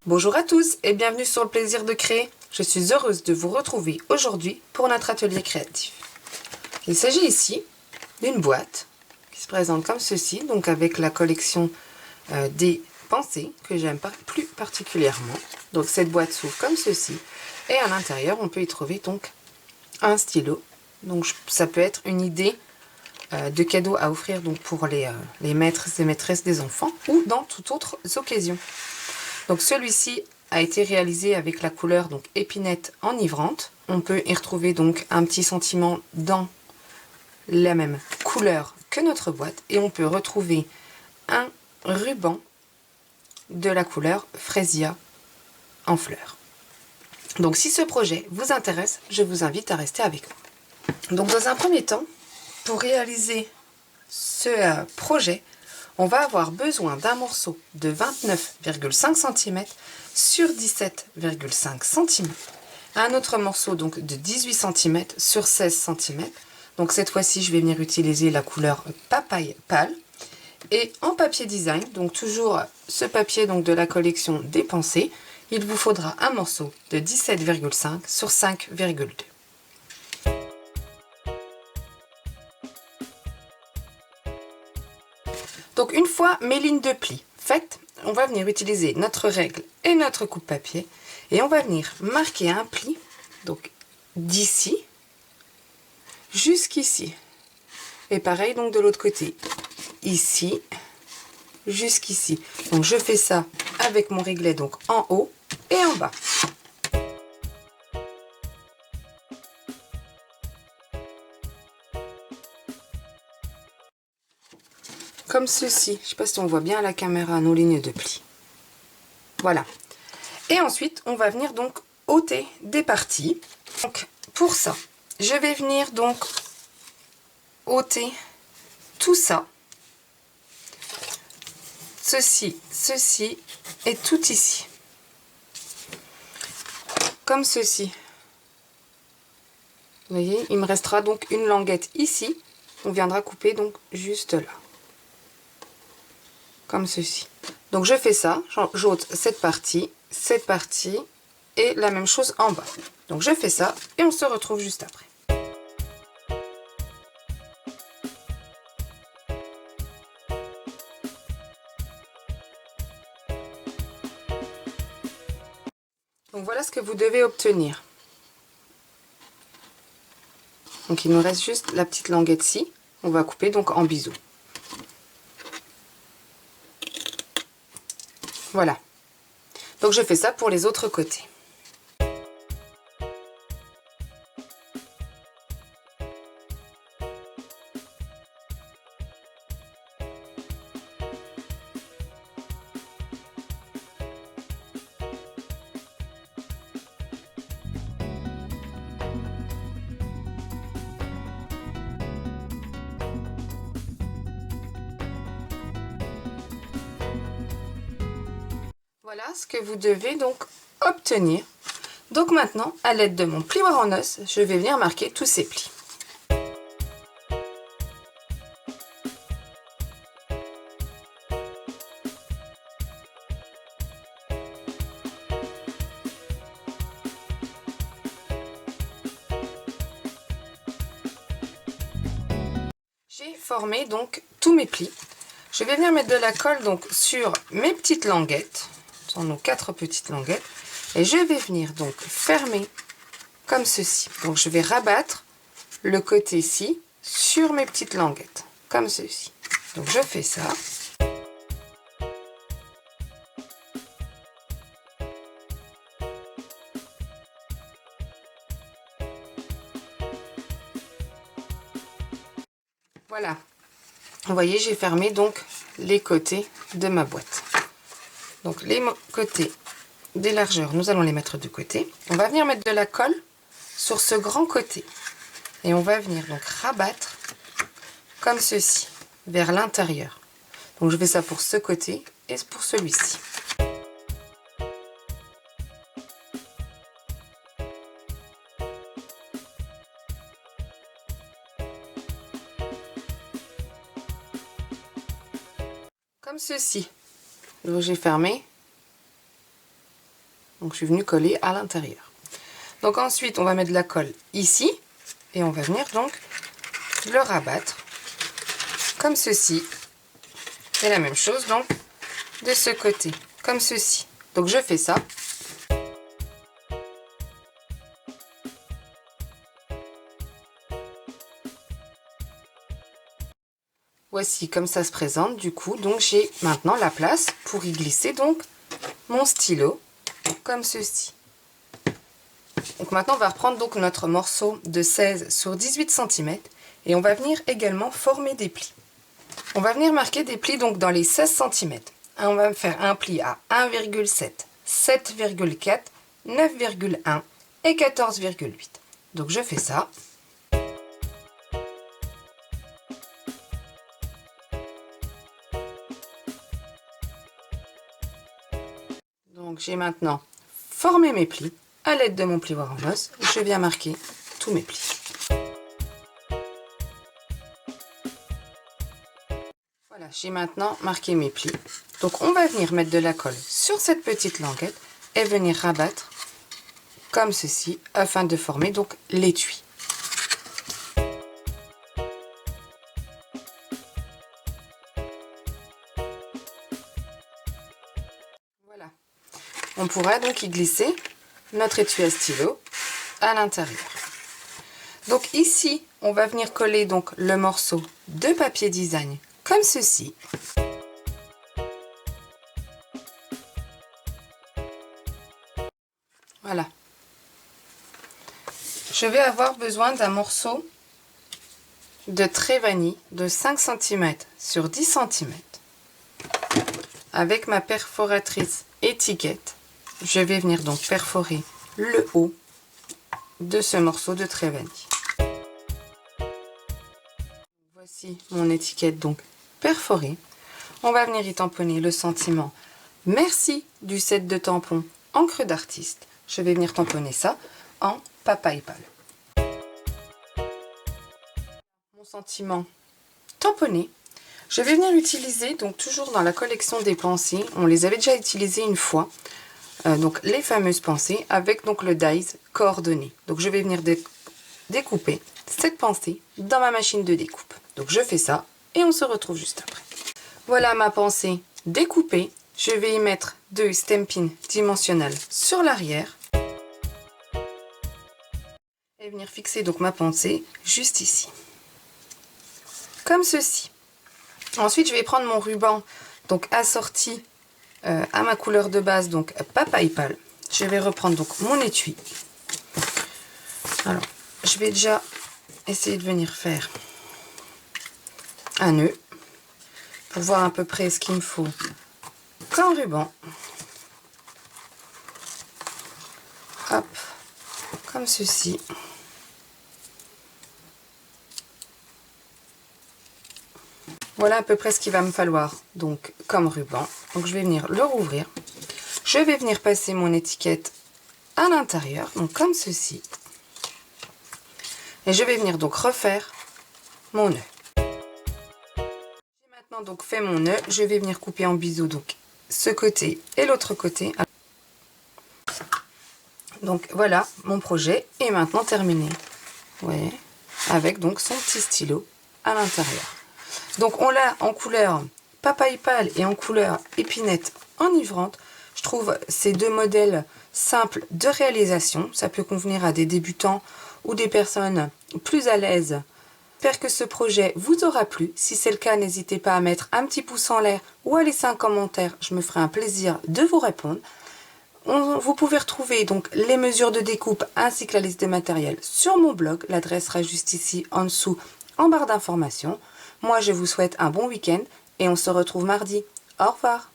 Bonjour à tous et bienvenue sur le plaisir de créer. Je suis heureuse de vous retrouver aujourd'hui pour notre atelier créatif. Il s'agit ici d'une boîte qui se présente comme ceci, donc avec la collection des pensées que j'aime plus particulièrement. Donc cette boîte s'ouvre comme ceci et à l'intérieur on peut y trouver donc un stylo. Donc ça peut être une idée de cadeau à offrir donc pour les maîtres et maîtresses des enfants ou dans toute autre occasion. Donc celui-ci a été réalisé avec la couleur donc épinette enivrante. On peut y retrouver donc un petit sentiment dans la même couleur que notre boîte et on peut retrouver un ruban de la couleur Freesia en fleurs. Donc si ce projet vous intéresse, je vous invite à rester avec moi. Donc dans un premier temps, pour réaliser ce projet, on va avoir besoin d'un morceau de 29,5 cm sur 17,5 cm. Un autre morceau donc de 18 cm sur 16 cm. Donc cette fois-ci, je vais venir utiliser la couleur papaye pâle. Et en papier design, donc toujours ce papier donc de la collection des pensées, il vous faudra un morceau de 17,5 sur 5,2. Donc une fois mes lignes de pli faites, on va venir utiliser notre règle et notre coupe-papier et on va venir marquer un pli, donc d'ici jusqu'ici. Et pareil donc de l'autre côté, ici jusqu'ici. Donc je fais ça avec mon réglet donc en haut et en bas. Comme ceci. Je ne sais pas si on voit bien à la caméra nos lignes de pli. Voilà. Et ensuite, on va venir donc ôter des parties. Donc, pour ça, je vais venir donc ôter tout ça. Ceci, ceci et tout ici. Comme ceci. Vous voyez, il me restera donc une languette ici. On viendra couper donc juste là. Comme ceci. Donc je fais ça, j'ôte cette partie et la même chose en bas. Donc je fais ça et on se retrouve juste après. Donc voilà ce que vous devez obtenir. Donc il nous reste juste la petite languette-ci, on va couper donc en biseau. Voilà. Donc je fais ça pour les autres côtés. Voilà ce que vous devez donc obtenir. Donc maintenant, à l'aide de mon plioir en os, je vais venir marquer tous ces plis. J'ai formé donc tous mes plis. Je vais venir mettre de la colle donc sur mes petites languettes. Sur nos 4 petites languettes. Et je vais venir donc fermer comme ceci. Donc je vais rabattre le côté-ci sur mes petites languettes. Comme ceci. Donc je fais ça. Voilà. Vous voyez, j'ai fermé donc les côtés de ma boîte. Donc les côtés des largeurs, nous allons les mettre de côté. On va venir mettre de la colle sur ce grand côté. Et on va venir donc rabattre comme ceci, vers l'intérieur. Donc je fais ça pour ce côté et pour celui-ci. Comme ceci. Donc j'ai fermé Donc je suis venue coller à l'intérieur. Donc ensuite, on va mettre de la colle ici. Et on va venir donc le rabattre comme ceci. Et la même chose donc de ce côté, comme ceci. Donc je fais ça. Voici comme ça se présente du coup. Donc j'ai maintenant la place pour y glisser donc mon stylo comme ceci. Donc maintenant on va reprendre donc notre morceau de 16 sur 18 cm et on va venir également former des plis. On va venir marquer des plis donc dans les 16 cm. On va faire un pli à 1,7, 7,4, 9,1 et 14,8. Donc je fais ça. Donc j'ai maintenant formé mes plis. À l'aide de mon plioir en os, je viens marquer tous mes plis. Voilà, j'ai maintenant marqué mes plis. Donc on va venir mettre de la colle sur cette petite languette et venir rabattre comme ceci afin de former donc l'étui. Voilà. On pourra donc y glisser notre étui à stylo à l'intérieur. Donc ici, on va venir coller donc le morceau de papier design comme ceci. Voilà. Je vais avoir besoin d'un morceau de trait vanille de 5 cm sur 10 cm. Avec ma perforatrice étiquette, je vais venir donc perforer le haut de ce morceau de trait vanille. Voici mon étiquette donc perforée. On va venir y tamponner le sentiment merci du set de tampons encre d'artiste. Je vais venir tamponner ça en papaye pâle. Mon sentiment tamponné. Je vais venir utiliser, donc toujours dans la collection des pensées, on les avait déjà utilisées une fois, donc les fameuses pensées avec donc le dies coordonné. Donc je vais venir découper cette pensée dans ma machine de découpe. Donc je fais ça et on se retrouve juste après. Voilà ma pensée découpée. Je vais y mettre 2 Stampin' dimensionnels sur l'arrière et venir fixer donc ma pensée juste ici, comme ceci. Ensuite, je vais prendre mon ruban donc assorti à ma couleur de base, donc papaye pâle. Je vais reprendre donc mon étui. Alors, je vais déjà essayer de venir faire un nœud pour voir à peu près ce qu'il me faut comme ruban. Hop, comme ceci. Voilà à peu près ce qu'il va me falloir donc comme ruban. Donc je vais venir le rouvrir. Je vais venir passer mon étiquette à l'intérieur, donc comme ceci. Et je vais venir donc refaire mon nœud. J'ai maintenant donc fait mon nœud. Je vais venir couper en biseau donc ce côté et l'autre côté. Donc voilà, mon projet est maintenant terminé. Vous voyez, avec donc son petit stylo à l'intérieur. Donc on l'a en couleur papaye pâle et en couleur épinette enivrante. Je trouve ces deux modèles simples de réalisation. Ça peut convenir à des débutants ou des personnes plus à l'aise. J'espère que ce projet vous aura plu. Si c'est le cas, n'hésitez pas à mettre un petit pouce en l'air ou à laisser un commentaire. Je me ferai un plaisir de vous répondre. Vous pouvez retrouver donc les mesures de découpe ainsi que la liste des matériels sur mon blog. L'adresse sera juste ici en dessous en barre d'informations. Moi, je vous souhaite un bon week-end et on se retrouve mardi. Au revoir.